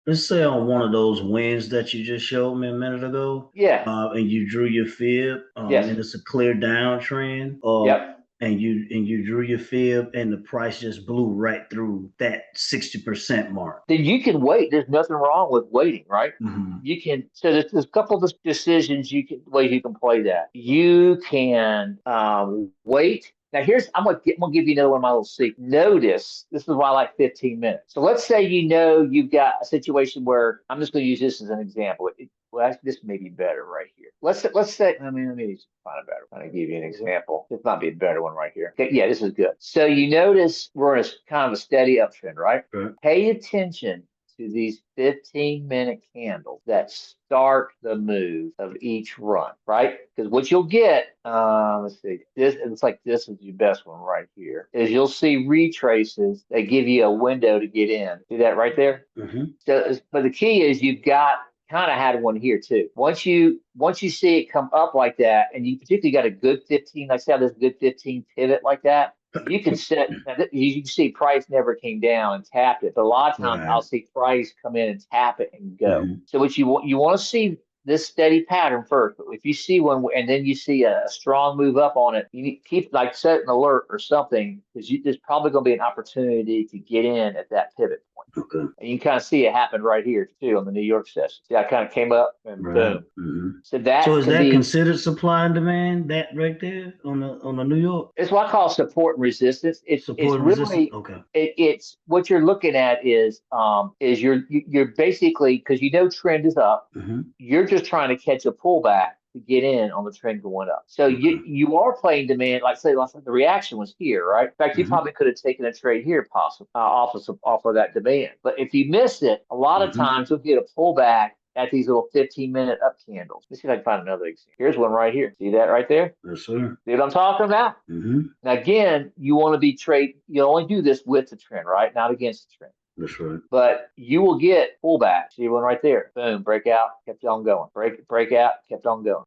let's say on one of those wins that you just showed me a minute ago, Yeah. and you drew your fib, Yes. and it's a clear downtrend, Yep. and you drew your fib, and the price just blew right through that 60% mark. Then you can wait. There's nothing wrong with waiting, right? Hmm. You can. So there's a couple of decisions you can ways you can play that. You can wait. Now here's I'm gonna give you another one of my little secrets. Notice this is why I like 15 minutes. So let's say you know you've got a situation where I'm just gonna use this as an example. Well, actually, this may be better right here. Let's say let me find a better. I'm gonna give you an example. This might be a better one right here. Okay, yeah, this is good. So you notice we're in a kind of a steady uptrend, right? Okay. Pay attention to these 15-minute candles that start the move of each run, right? Because what you'll get, let's see, this it's like this is your best one right here, is you'll see retraces that give you a window to get in. See that right there? Hmm. So, but the key is you've got kind of had one here too. Once you see it come up like that, and you particularly got a good 15, like say how this good 15 pivot like that, you can set. Now, you can see price never came down and tapped it, but a lot of times I'll Right. see price come in and tap it and go. Hmm. So what you want to see this steady pattern first. But if you see one and then you see a strong move up on it, you need to keep like set an alert or something because there's probably going to be an opportunity to get in at that pivot point. Okay. And you can kind of see it happen right here too on the New York session. See, I kind of came up and Right. boom. Hmm. So So that is could that be considered supply and demand? That right there on the New York it's what I call support and resistance. It's support and resistance? really Okay. it's what you're looking at is you're basically because you know trend is up, Hmm. you're just trying to catch a pullback to get in on the trend going up. So Okay. you are playing demand, like say like the reaction was here, right? In fact, you Hmm. probably could have taken a trade here, possibly off of that demand. But if you miss it, a lot of Hmm. times you'll get a pullback at these little 15-minute up candles. Let's see if I can find another example. Here's one right here. See that right there? Yes, sir. See what I'm talking about? Hmm. Now, again, you want to be trade. You only do this with the trend, right? Not against the trend. That's right. But you will get pullback. See one right there. Boom, breakout, kept on going. Breakout, kept on going.